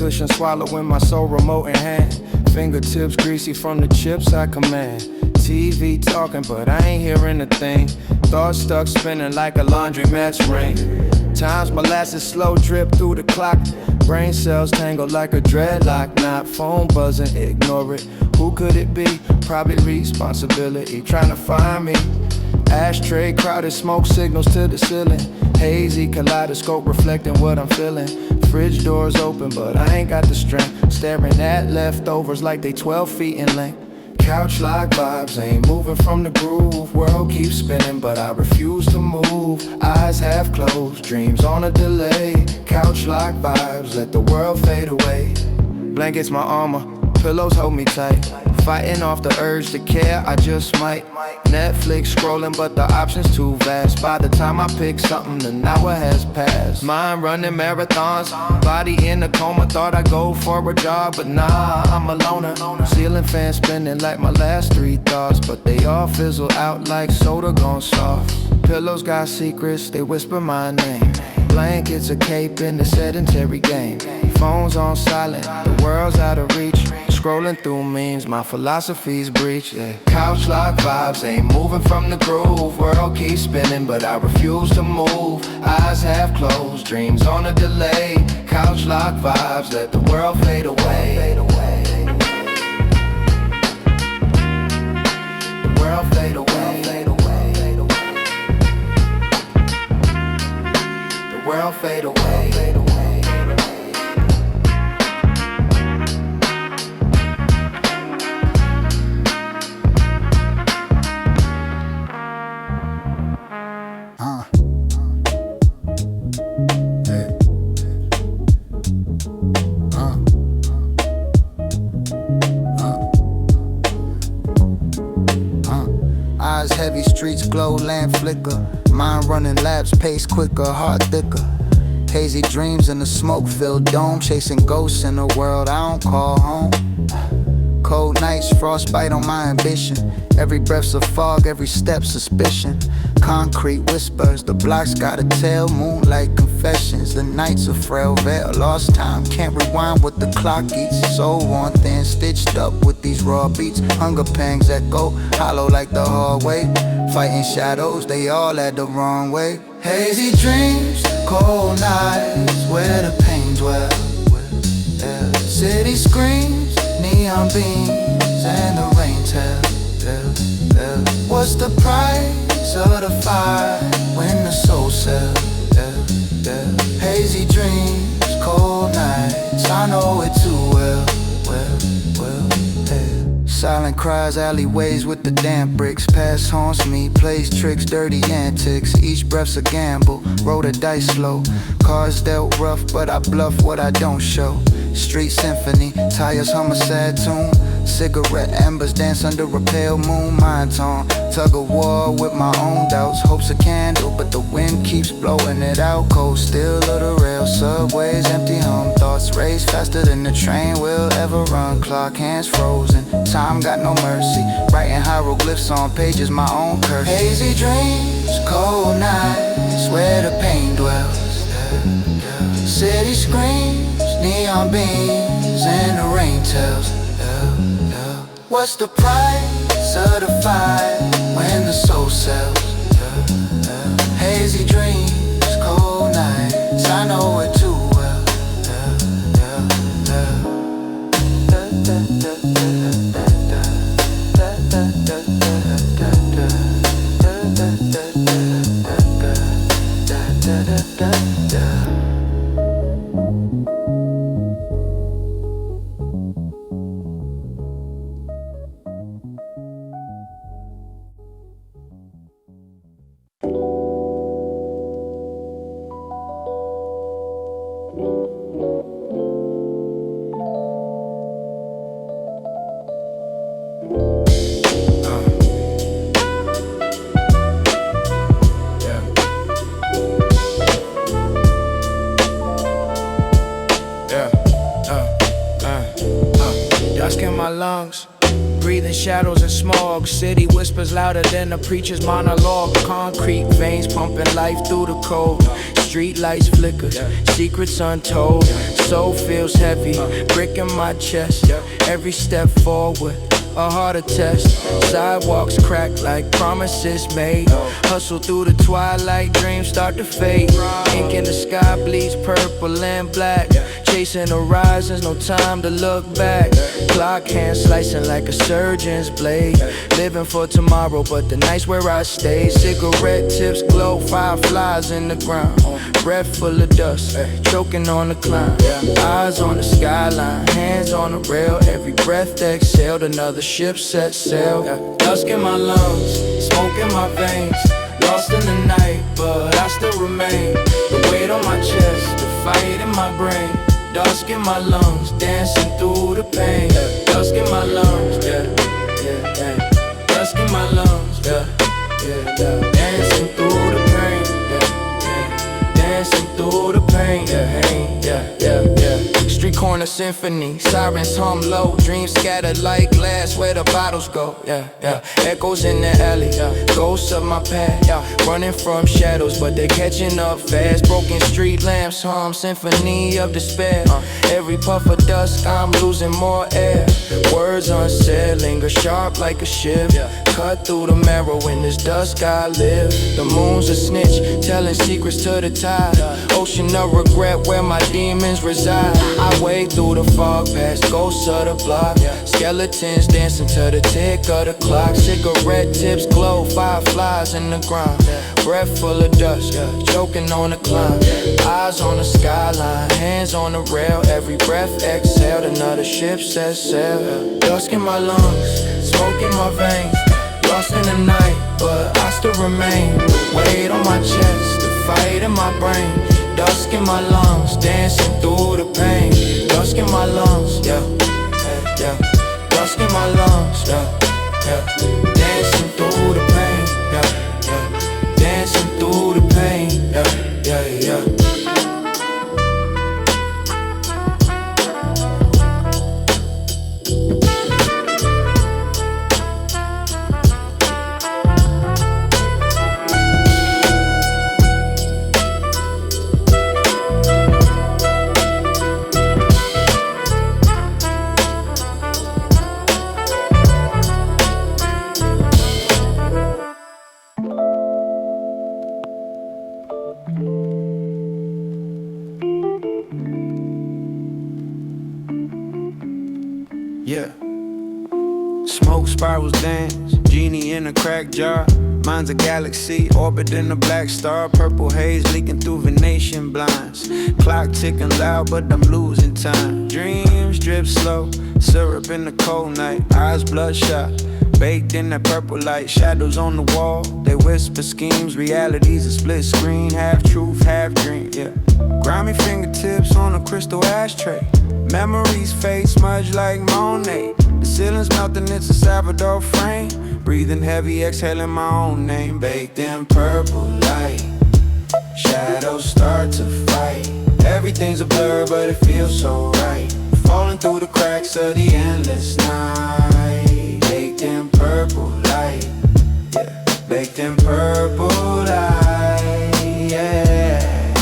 cushion swallowing my soul remote in hand. Fingertips greasy from the chips I command. TV talking, but I ain't hearing a thing. Thoughts stuck spinning like a laundromat's ring. Times molasses slow drip through the clock. Brain cells tangled like a dreadlock knot. Phone buzzing, ignore it. Who could it be? Probably responsibility. Trying to find me. Ashtray crowded, smoke signals to the ceiling. Hazy kaleidoscope reflecting what I'm feeling. Fridge doors open, but I ain't got the strength. Staring at leftovers like they 12 feet in length. Couch like vibes, ain't moving from the groove. World keeps spinning, but I refuse to move. Eyes half closed, dreams on a delay. Couch like vibes, let the world fade away. Blankets my armor, pillows hold me tight. Fighting off the urge to care, I just might. Netflix scrolling, but the options too vast. By the time I pick something, an hour has passed. Mind running marathons, body in a coma. Thought I'd go for a jog, but nah, I'm a loner. Ceiling fan spinning like my last 3 thoughts, but they all fizzle out like soda gone soft. Pillows got secrets, they whisper my name. Blankets a cape in the sedentary game. Phones on silent, the world's out of reach. Scrolling through memes, my philosophy's breach, yeah. Couch like vibes, ain't moving from the groove. World keeps spinning, but I refuse to move. Eyes half closed, dreams on a delay. Couch like vibes, let the world fade away. The world fade away. The world fade away. Eyes heavy, streets glow, lamp flicker. Mind running laps, pace quicker, heart thicker. Hazy dreams in the smoke-filled dome. Chasing ghosts in a world I don't call home. Cold nights, frostbite on my ambition. Every breath's a fog, every step suspicion. Concrete whispers, the blocks got a tell. Moonlight confessions, the nights a frail veil. Lost time, can't rewind what the clock eats. Soul worn thin, stitched up with these raw beats. Hunger pangs echo, hollow like the hallway. Fighting shadows, they all led the wrong way. Hazy dreams, cold nights, where the pain dwells. Yeah. City screams, neon beams, and the rain tells. What's the price of the fire when the soul sells? Hazy dreams, cold nights, I know it too well. Silent cries, alleyways with the damp bricks. Past haunts me, plays tricks, dirty antics. Each breath's a gamble, roll the dice slow. Cards dealt rough, but I bluff what I don't show. Street symphony, tires hum a sad tune. Cigarette embers dance under a pale moon. Mind torn, tug of war with my own doubts. Hopes a candle, but the wind keeps blowing it out. Cold still of the rail, subways empty hum. Thoughts race faster than the train will ever run. Clock hands frozen, time got no mercy. Writing hieroglyphs on pages, my own curse. Hazy dreams, cold nights, where the pain dwells. City screams, neon beams, and the rain tells. What's the price of the fire when the soul sells? Hazy dreams, cold nights, I know it too well. Dusk in my lungs, breathing shadows and smog. City whispers louder than the preacher's monologue. Concrete veins pumping life through the cold. Streetlights flickers, secrets untold. Soul feels heavy, brick in my chest. Every step forward, a harder test. Sidewalks crack like promises made. Hustle through the twilight, dreams start to fade. Ink in the sky bleeds purple and black. Chasing horizons, no time to look back. Clock hands slicing like a surgeon's blade. Living for tomorrow, but the nights where I stay. Cigarette tips glow, fireflies in the ground. Breath full of dust, choking on the climb. Eyes on the skyline, hands on the rail. Every breath exhaled, another ship set sail. Dusk in my lungs, smoke in my veins. Lost in the night, but I still remain. The weight on my chest, the fight in my brain. Dusk in my lungs, dancing through the pain. Dusk in my lungs, yeah, yeah, yeah. Dusk in my lungs, yeah, yeah, yeah. Dancing through the pain, yeah, yeah. Dancing through the pain, yeah, yeah, yeah. Street corner symphony, sirens hum low. Dreams scattered like glass where the bottles go, yeah, yeah. Echoes in the alley, ghosts of my past, running from shadows, but they're catching up fast. Broken street lamps hum, symphony of despair. Every puff of dust, I'm losing more air. Words unsaid, linger sharp like a shiv. Cut through the marrow in this dusk I live. The moon's a snitch, telling secrets to the tide. Ocean of regret where my demons reside. I wade through the fog past ghosts of the block. Skeletons dancing to the tick of the clock. Cigarette tips glow, fireflies in the ground. Breath full of dust, choking on the climb. Eyes on the skyline, hands on the rail. Every breath exhaled, another ship set sail. Dusk in my lungs, smoke in my veins. Lost in the night, but I still remain. Weight on my chest, the fight in my brain. Dusk in my lungs, dancing through the pain. Dusk in my lungs, yeah, yeah, yeah. Dusk in my lungs, yeah, yeah. Dancing through the pain, yeah, yeah. Dancing through the pain, yeah, yeah, yeah. Yeah. Smoke spirals dance, genie in a cracked jar. Mine's a galaxy, orbiting a black star. Purple haze leaking through Venetian blinds. Clock ticking loud, but I'm losing time. Dreams drip slow, syrup in the cold night. Eyes bloodshot, baked in that purple light. Shadows on the wall, they whisper schemes. Reality's a split screen, half truth, half dream, yeah. Grimy fingertips on a crystal ashtray. Memories fade, smudged like Monet. The ceiling's melting, it's a Salvador frame. Breathing heavy, exhaling my own name. Baked in purple light, shadows start to fight. Everything's a blur, but it feels so right. Falling through the cracks of the endless night. Baked in purple light, yeah. Baked in purple light, yeah,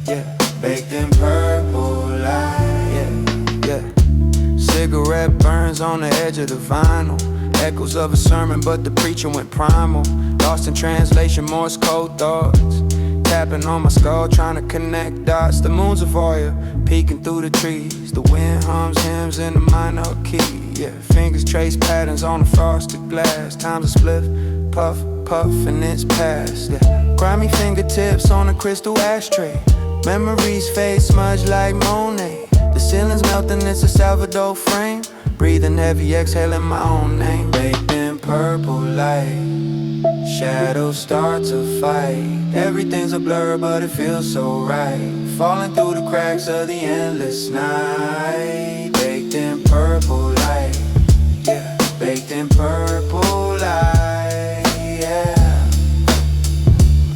yeah. Baked in purple light, yeah, yeah. Cigarette burns on the edge of the vinyl. Echoes of a sermon, but the preacher went primal. Lost in translation, Morse code thoughts. Tapping on my skull, trying to connect dots. The moon's a voyeur, peeking through the trees. The wind hums hymns in the minor key, yeah. Fingers trace patterns on the frosted glass. Time's a spliff, puff, puff, and it's past, yeah. Grimy fingertips on a crystal ashtray. Memories fade, smudged like Monet. The ceiling's melting, it's a Salvador frame. Breathing heavy, exhaling my own name. Baked in purple light, shadows start to fight. Everything's a blur, but it feels so right. Falling through the cracks of the endless night. Baked in purple light, yeah. Baked in purple light, yeah,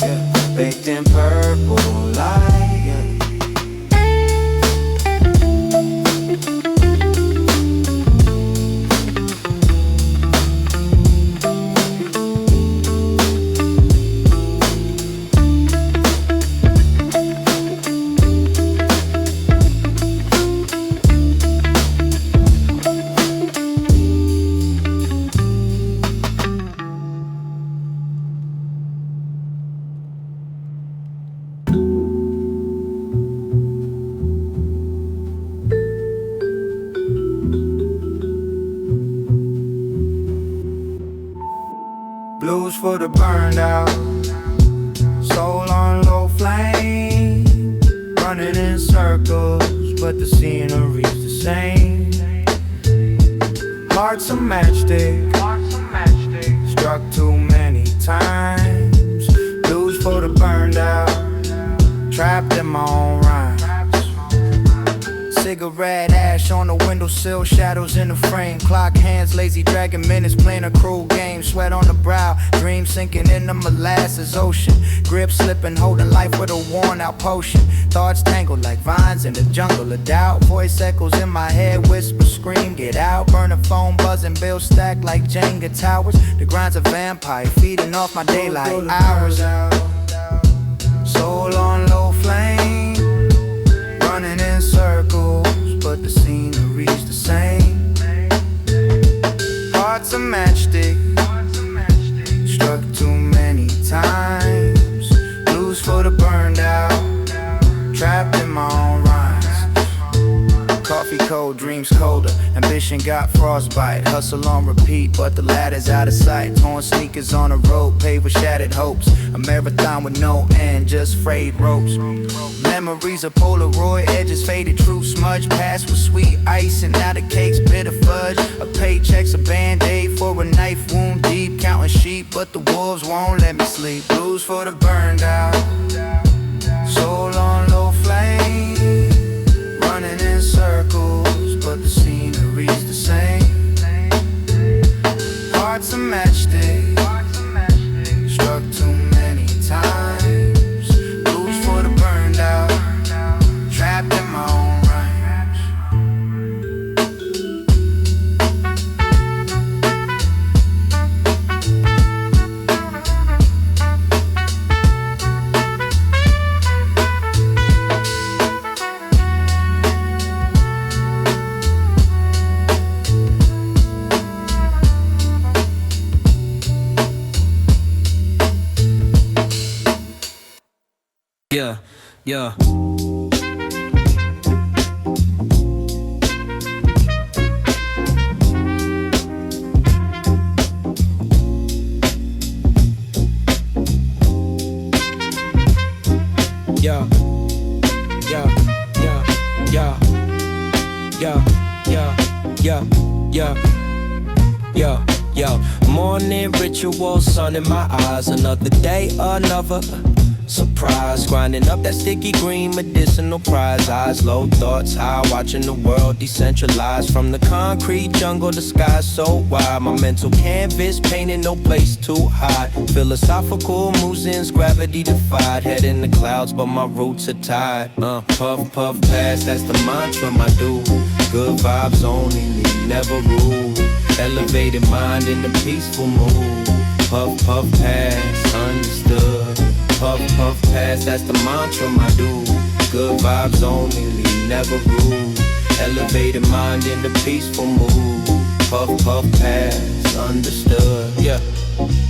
yeah. Baked in purple light, yeah. blues for the burned out. Soul on low flame, running in circles, but the scenery's the same. Hearts a matchstick, struck too many times. Blues for the burned out, trapped in my own rhymes. Cigarette ash on the windowsill, shadows in the frame. Clock hands, lazy dragging minutes, playing a cruel game. Sweat on the brow, dreams sinking in the molasses ocean. Grip slipping, holding life with a worn out potion. Thoughts tangled like vines in the jungle of doubt. Voice echoes in my head, whisper, scream, get out. Burn a phone, buzzing, bills stacked like Jenga towers. The grind's a vampire, feeding off my daylight hours. Soul on low flame, running in circles, but the scenery's the same. Hearts a matchstick, struck too many times. Blues for the burned out, trapped in my own rhymes. Coffee cold, dreams colder, ambition got frostbite. Hustle on repeat, but the ladder's out of sight. Torn sneakers on the road, paved with shattered hopes. A marathon with no end, just frayed ropes. Memories of Polaroid, edges faded, true smudge. Past with sweet ice and now the cake's bitter fudge. A paycheck's a band-aid for a knife wound deep. Counting sheep, but the wolves won't let me sleep. Blues for the burned out, soul on low flame, running in circles, but the scenery's the same. Hearts a matchstick, struck too many times. Blues for the burned out, trapped in my own rhymes. Yeah, yeah. Yeah, yeah, yeah, yeah, yeah, yeah, yeah, yeah, yeah, yeah. Morning ritual, sun in my eyes. Another day, another surprise. Grinding up that sticky green medicinal prize. Eyes low, thoughts high, watching the world decentralized. From the concrete jungle, the sky so wide. My mental canvas painting, no place to hide. Philosophical musings, gravity defied. Head in the clouds, but my roots are tied. Puff, puff, pass, that's the mantra, my dude. Good vibes only, lead, never rule. Elevated mind in a peaceful mood. Puff, puff, pass, understood. Puff, puff, pass, that's the mantra, my dude. Good vibes only, lead, never rule. Elevated mind in a peaceful mood. Puff, puff, pass, understood. Yeah.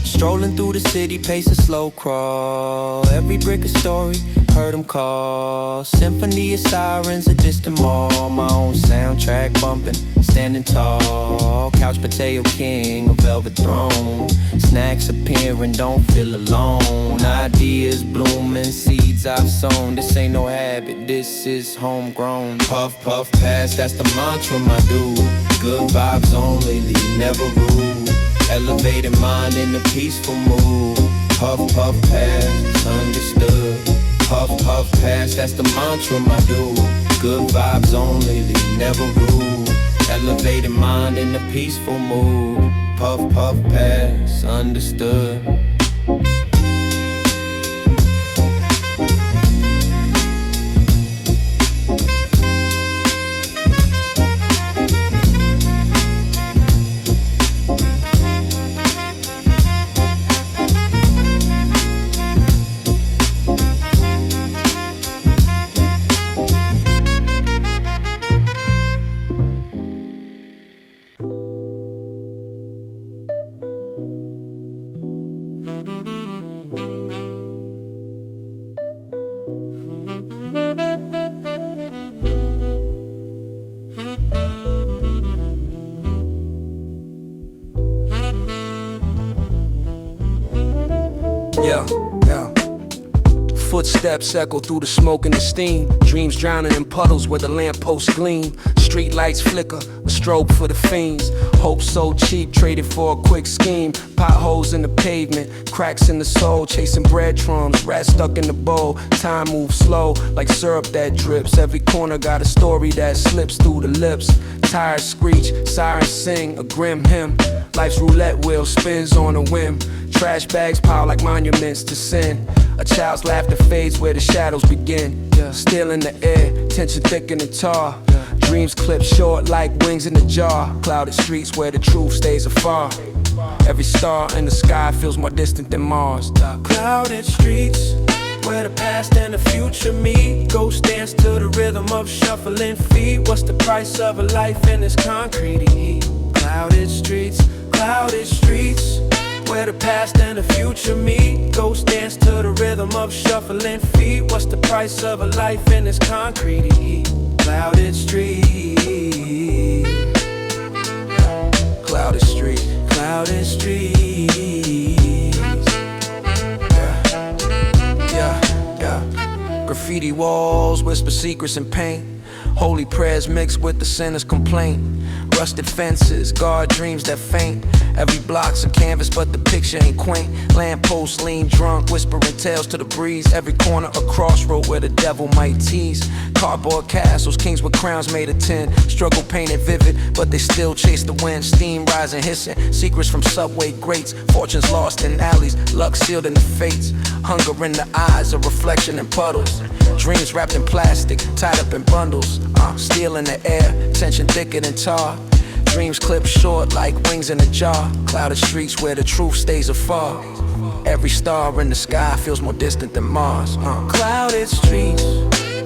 Strolling through the city, pace a slow crawl. Every brick a story, heard them call. Symphony of sirens, a distant mall. My own soundtrack bumping, standing tall. Couch potato king, a velvet throne. Snacks appearing, don't feel alone. Ideas blooming, seeds I've sown. This ain't no habit, this is homegrown. Puff, puff, pass, that's the mantra, my dude. Good vibes only, lead, never rule. Elevated mind in a peaceful mood. Puff, puff, pass, understood. Puff, puff, pass, that's the mantra, my dude. Good vibes only, lead, never rule. Elevated mind in a peaceful mood. Puff, puff, pass, understood. Yeah, yeah. Footsteps echo through the smoke and the steam. Dreams drowning in puddles where the lampposts gleam. Streetlights flicker, a strobe for the fiends. Hope so cheap, traded for a quick scheme. Potholes in the pavement, cracks in the soul. Chasing breadcrumbs, rats stuck in the bowl. Time moves slow, like syrup that drips. Every corner got a story that slips through the lips. Tires screech, sirens sing, a grim hymn. Life's roulette wheel spins on a whim. Trash bags pile like monuments to sin. A child's laughter fades where the shadows begin. Still in the air, tension thick in the tar. Dreams clip short like wings in a jar. Clouded streets where the truth stays afar. Every star in the sky feels more distant than Mars. Clouded streets where the past and the future meet. Ghost dance to the rhythm of shuffling feet. What's the price of a life in this concrete heat? Clouded streets where the past and the future meet. Ghost dance to the rhythm of shuffling feet. What's the price of a life in this concrete heat? Clouded streets. Clouded streets. Clouded streets. Yeah. Graffiti walls whisper secrets and pain. Holy prayers mixed with the sinner's complaint. Rusted fences guard dreams that faint. Every block's a canvas but the picture ain't quaint. Lampposts lean drunk, whispering tales to the breeze. Every corner a crossroad where the devil might tease. Cardboard castles, kings with crowns made of tin. Struggle painted vivid, but they still chase the wind. Steam rising, hissing, secrets from subway grates. Fortunes lost in alleys, luck sealed in the fates. Hunger in the eyes, a reflection in puddles. Dreams wrapped in plastic, tied up in bundles. Steel in the air, tension thicker than tar. Dreams clip short like wings in a jar. Clouded streets where the truth stays afar. Every star in the sky feels more distant than Mars. Clouded streets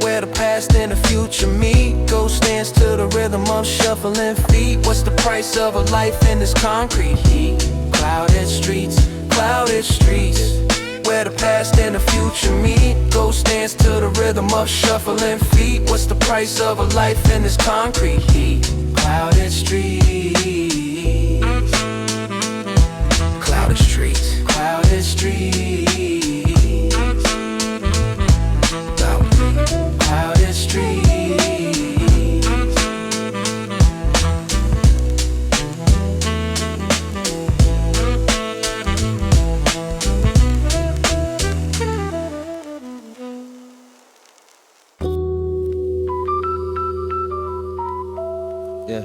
where the past and the future meet. Ghost dance to the rhythm of shuffling feet. What's the price of a life in this concrete heat? Clouded streets where the past and the future meet. Ghost dance to the rhythm of shuffling feet. What's the price of a life in this concrete heat? Clouded streets. Clouded streets. Clouded streets. Clouded streets. Yeah.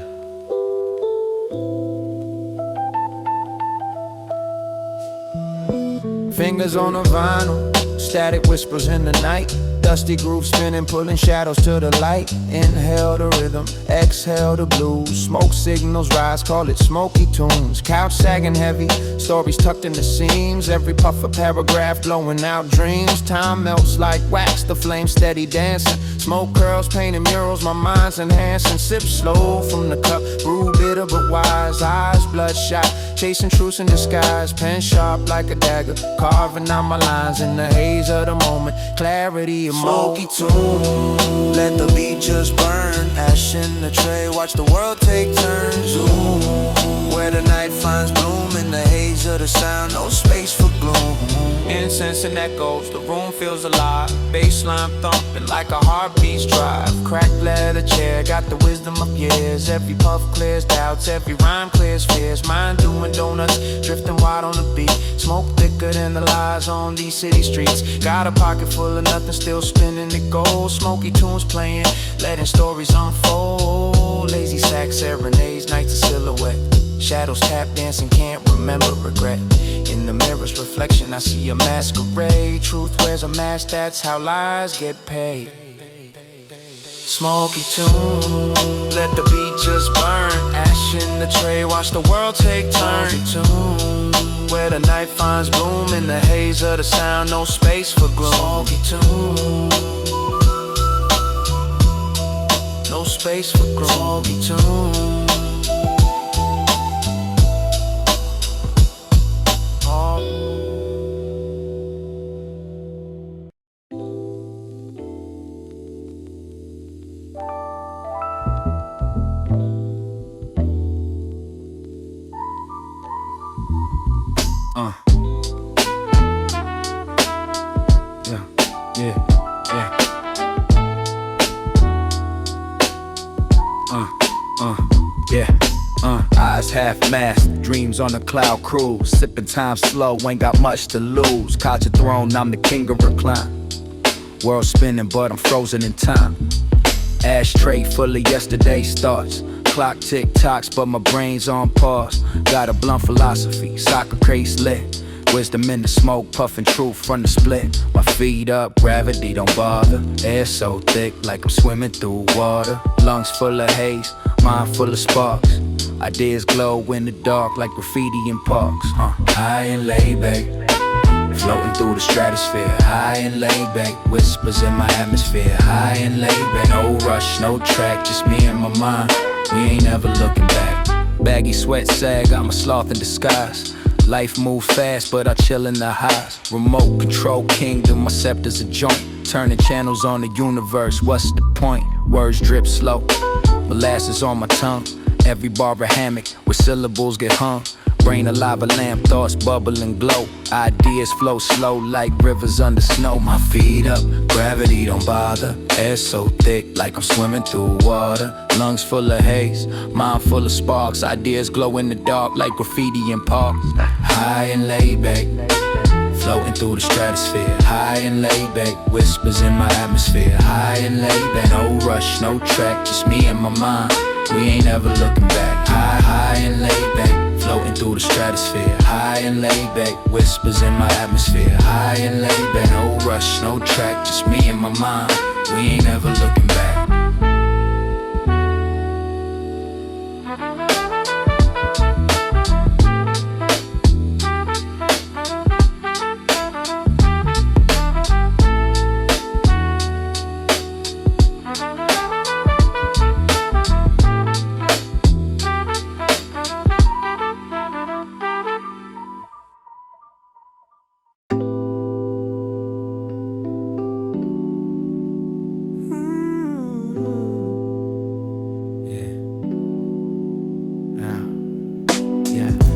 Fingers on the vinyl, static whispers in the night. Dusty groove spinning, pulling shadows to the light. Inhale the rhythm, exhale the blues. Smoke signals rise, call it Smoky Tunes. Couch sagging heavy, stories tucked in the seams. Every puff a paragraph blowing out dreams. Time melts like wax, the flame steady dancing. Smoke curls, painting murals, my mind's enhancing. Sip slow from the cup, brew bitter but wise. Eyes bloodshot, chasing truths in disguise. Pen sharp like a dagger, carving out my lines in the haze of the moment. Clarity of Smoky Tunes, let the beat just burn. Ash in the tray, watch the world take turns. Zoom, where the night finds bloom in the haze of the sound, no space for gloom. Incense and echoes, the room feels alive. Bassline thumping like a heartbeat's drive. Cracked leather chair, got the wisdom of years. Every puff clears doubts, every rhyme clears fears. Mind doing donuts, drifting wide on the beat. Smoke thicker than the lies on these city streets. Got a pocket full of nothing, still spinning the gold. Smoky tunes playing, letting stories unfold. Lazy sack serenades, nights of silhouette. Shadows tap dancing, can't remember regret. In the mirror's reflection, I see a masquerade. Truth wears a mask, that's how lies get paid. Smoky tune, let the beat just burn. Ash in the tray, watch the world take turn. Tune, where the night finds bloom in the haze of the sound, no space for gloom. Smoky tune, no space for gloom. Smoky tune. path master, dreams on a cloud cruise. Sipping time slow, ain't got much to lose. Couch a throne, I'm the king of recline. World spinning, but I'm frozen in time. Ashtray full of yesterday's thoughts. Clock tick-tocks, but my brain's on pause. Got a blunt philosophy, soccer craze lit. Wisdom in the smoke, puffin' truth from the split. My feet up, gravity don't bother. Air so thick, like I'm swimming through water. Lungs full of haze, mind full of sparks. Ideas glow in the dark like graffiti in parks. High and laid back, floating through the stratosphere. High and laid back, whispers in my atmosphere. High and laid back, no rush, no track, just me and my mind. We ain't ever looking back. Baggy sweat sag, I'm a sloth in disguise. Life moves fast, but I chill in the highs. Remote control kingdom, my scepter's a joint. Turning channels on the universe, what's the point? Words drip slow, molasses on my tongue. Every bar a hammock, where syllables get hung. Brain alive, a lamp, thoughts bubble and glow. Ideas flow slow like rivers under snow. My feet up, gravity don't bother. Air so thick like I'm swimming through water. Lungs full of haze, mind full of sparks. Ideas glow in the dark like graffiti in parks. High and laid back, floating through the stratosphere. High and laid back, whispers in my atmosphere. High and laid back, no rush, no track, just me and my mind. We ain't ever looking back. High and laid back, floating through the stratosphere. High and laid back, whispers in my atmosphere. High and laid back, no rush, no track, just me and my mind. We ain't ever looking back.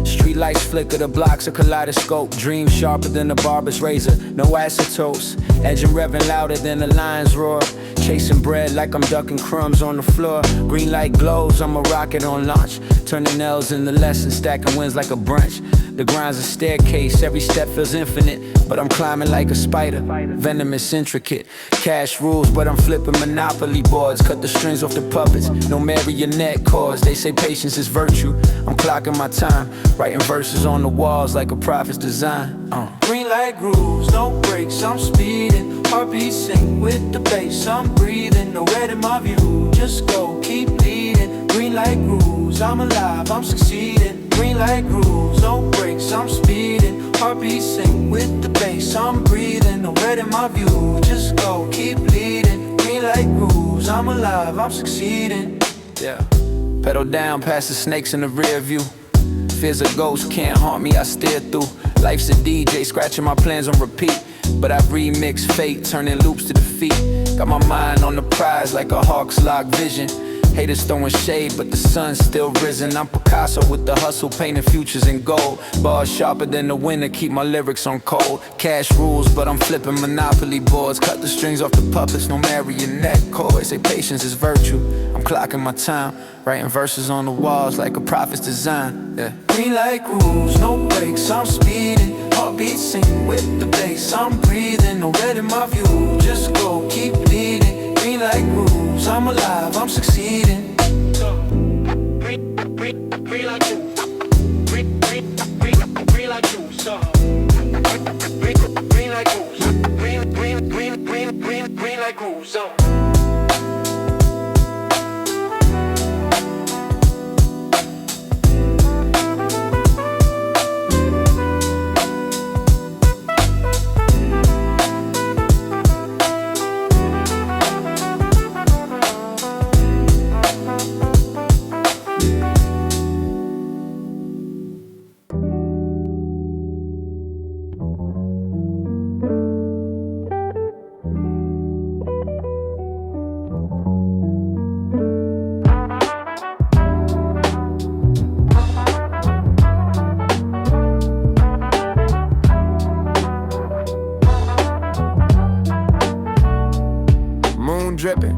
Streetlights flicker, the blocks a kaleidoscope. Dreams sharper than a barber's razor, no acetose. Engine revving louder than a lion's roar. Chasing bread like I'm ducking crumbs on the floor. Green light glows, I'm a rocket on launch. Turning L's into lessons, stacking wins like a brunch. The grind's a staircase, every step feels infinite, but I'm climbing like a spider, venomous, intricate. Cash rules, but I'm flipping monopoly boards. Cut the strings off the puppets, no marionette chords. They say patience is virtue, I'm clocking my time. Writing verses on the walls like a prophet's design. Greenlight grooves, no brakes, I'm speeding. Heartbeat sync with the bass, I'm breathing. No red in my view, just go, keep leading. Greenlight grooves, I'm alive, I'm succeeding. Greenlight grooves, no brakes, I'm speeding. Heartbeat sync with the bass, I'm breathing. No red in my view, just go, keep leading. Greenlight grooves, I'm alive, I'm succeeding. Yeah, pedal down past the snakes in the rear view. Fears a ghost can't haunt me, I steer through. Life's a DJ, scratching my plans on repeat. But I've remixed fate, turning loops to defeat. Got my mind on the prize like a hawk's lock vision. Haters throwing shade, but the sun's still risen. I'm Picasso with the hustle, painting futures in gold. Bars sharper than the winter, keep my lyrics on cold. Cash rules, but I'm flipping monopoly boards. Cut the strings off the puppets, no marionette chords. Say patience is virtue, I'm clocking my time. Writing verses on the walls like a prophet's design. Yeah. Green light grooves, no brakes, I'm speeding. Heartbeat sync with the bass, I'm breathing. No red in my view, just go, keep leading. Green light grooves, I'm alive, I'm succeeding. Green light grooves, green light grooves, green light grooves, green light grooves.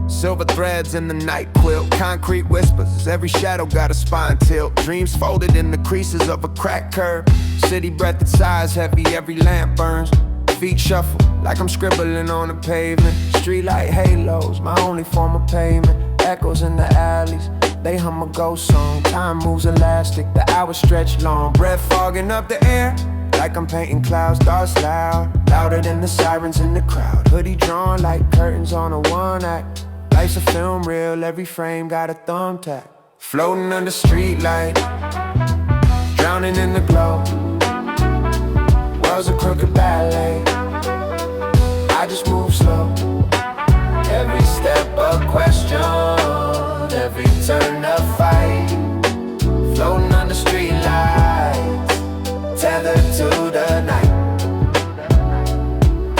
Silver threads in the night quilt, concrete whispers, every shadow got a spine tilt. Dreams folded in the creases of a cracked curb. City breath its size heavy, every lamp burns. Feet shuffle, like I'm scribbling on the pavement. Streetlight halos, my only form of payment. Echoes in the alleys, they hum a ghost song. Time moves elastic, the hours stretch long. Breath fogging up the air, like I'm painting clouds. Thoughts loud, louder than the sirens in the crowd. Hoodie drawn like curtains on a one act. Life's a film reel, every frame got a thumbtack. Floating under streetlight, drowning in the glow. World's a crooked ballet, I just move slow. Every step a question, every turn a fight. Floating under streetlights, tethered to the night.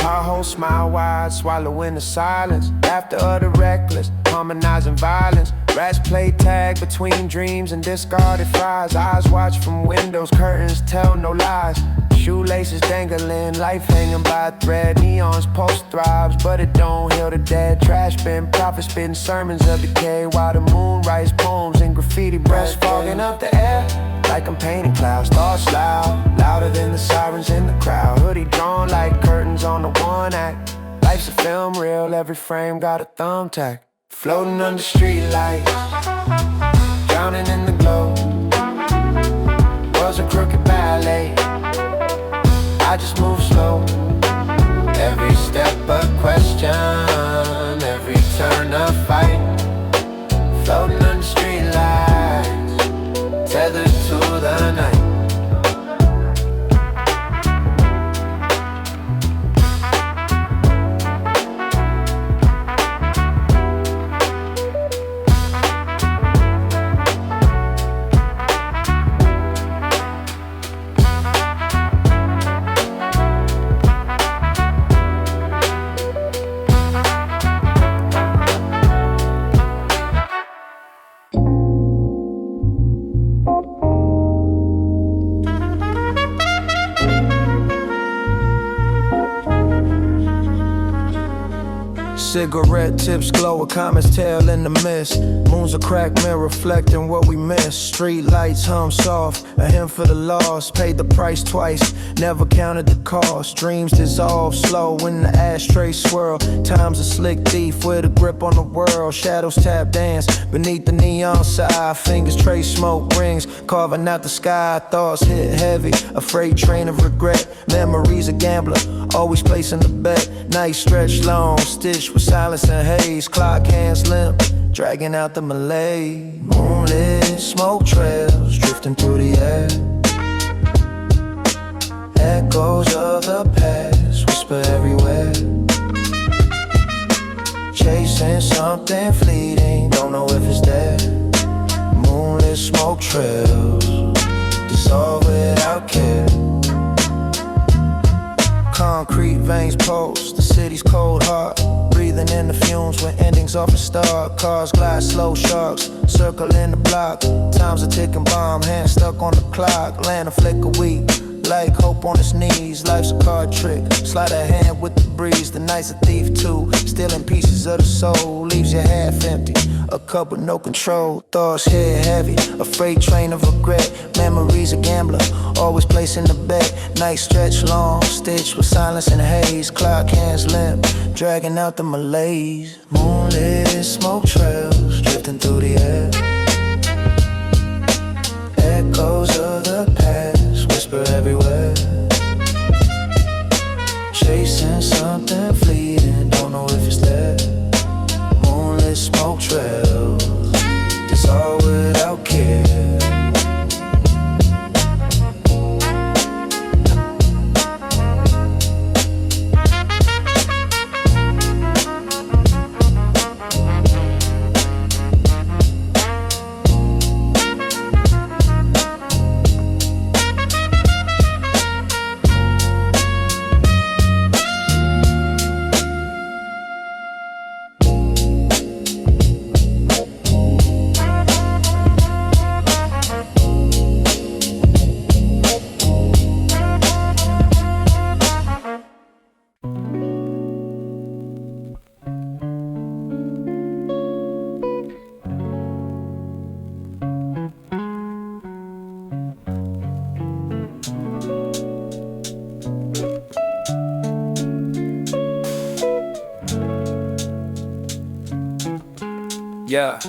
Heart smile wide, swallowing the silence. Laughter of the reckless, harmonizing violence. Rats play tag between dreams and discarded fries. Eyes watch from windows, curtains tell no lies. Shoelaces dangling, life hanging by a thread. Neon's pulse throbs, but it don't heal the dead. Trash bin, prophets spitting sermons of decay, while the moon writes poems in graffiti. Breath fogging up the air, like I'm painting clouds. Thoughts loud, louder than the sirens in the crowd. Hoodie drawn like curtains on the one act. Life's a film reel, every frame got a thumbtack. Floating under streetlights, drowning in the glow. World's a crooked ballet, I just move slow. Every step a question, every turn a fight. Floating under streetlights, tethered to the night. Cigarette tips glow, a comet's tail in the mist. Moon's a cracked mirror reflecting what we missed. Street lights hum soft, a hymn for the lost. Paid the price twice, never counted the cost. Dreams dissolve slow when the ashtray swirl. Time's a slick thief with a grip on the world. Shadows tap dance beneath the neon side. Fingers trace smoke rings, carving out the sky. Thoughts hit heavy, a freight train of regret. Memories a gambler, always placing the bet. Night stretch long, stitched with silence and haze. Clock hands limp, dragging out the Malay. Moonlit smoke trails drifting through the air. Echoes of the past whisper everywhere. Chasing something fleeting, don't know if it's there. Moonlit smoke trails dissolve without care. Concrete veins pulse, the city's cold heart. Breathing in the fumes when endings often start. Cars glide slow, sharks circling the block. Time's a ticking bomb, hand stuck on the clock. Land a flicker weak, like hope on its knees. Life's a card trick, sleight of hand with the breeze. The night's a thief too, stealing pieces of the soul. Leaves you half empty, a cup with no control. Thoughts hit heavy, a freight train of regret. Memories a gambler, always placing the bet. Night stretch long, stitched with silence and haze. Clock hands limp, dragging out the malaise. Moonlit smoke trails drifting through the air. Echoes of the past whisper everywhere. Chasing something fleeting, don't know if it's there. Moonlit smoke trails dissolve without care. Yeah.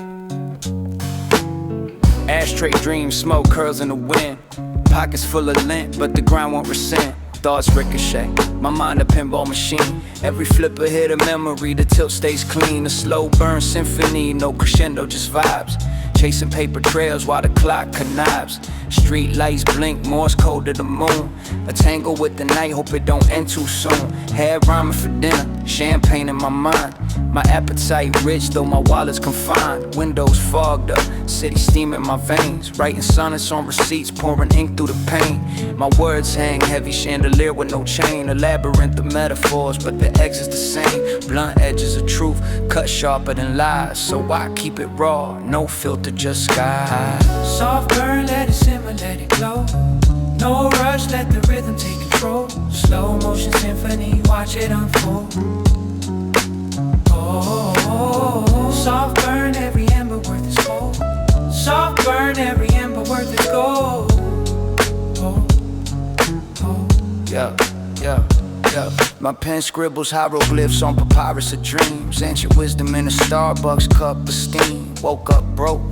Ashtray dreams, smoke curls in the wind. Pockets full of lint, but the grind won't resent. Thoughts ricochet, my mind a pinball machine. Every flipper hit a memory, the tilt stays clean. A slow burn symphony, no crescendo, just vibes. Chasing paper trails while the clock connives. Street lights blink, Morse code to the moon. A tangle with the night, hope it don't end too soon. Had ramen for dinner, champagne in my mind. My appetite rich, though my wallet's confined. Windows fogged up, city steam in my veins. Writing sonnets on receipts, pouring ink through the pain. My words hang heavy, chandelier with no chain. A labyrinth of metaphors, but the exit's the same. Blunt edges of truth, cut sharper than lies. So I keep it raw, no filter, just sky. Soft burn, let it simmer, let it glow. No rush, let the rhythm take control. Slow motion symphony, watch it unfold. Oh, soft burn, every ember worth its gold. Soft burn, every ember worth its gold. Oh, oh. Yeah, yeah, yeah. My pen scribbles hieroglyphs on papyrus of dreams. Ancient wisdom in a Starbucks cup of steam. Woke up broke,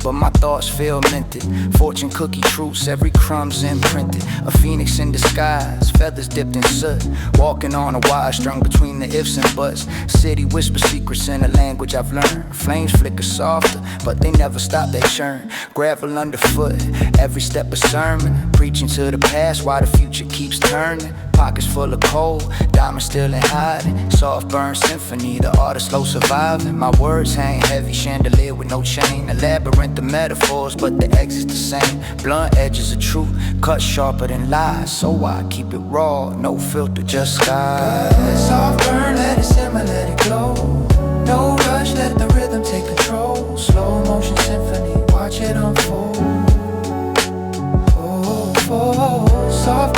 but my thoughts feel minted. Fortune cookie truths, every crumb's imprinted. A phoenix in disguise, feathers dipped in soot. Walking on a wire strung between the ifs and buts. City whisper secrets in a language I've learned. Flames flicker softer, but they never stop that churn. Gravel underfoot, every step a sermon. Preaching to the past while the future keeps turning. Pockets full of coal, diamonds still in hiding. Soft burn symphony, the art of slow surviving. My words hang heavy, chandelier with no chain. A labyrinth of metaphors, but the exit's the same. Blunt edges of truth, cut sharper than lies. So I keep it raw, no filter, just sky. Soft burn, let it simmer, let it glow. No rush, let the rhythm take control. Slow motion symphony, watch it unfold. Oh, soft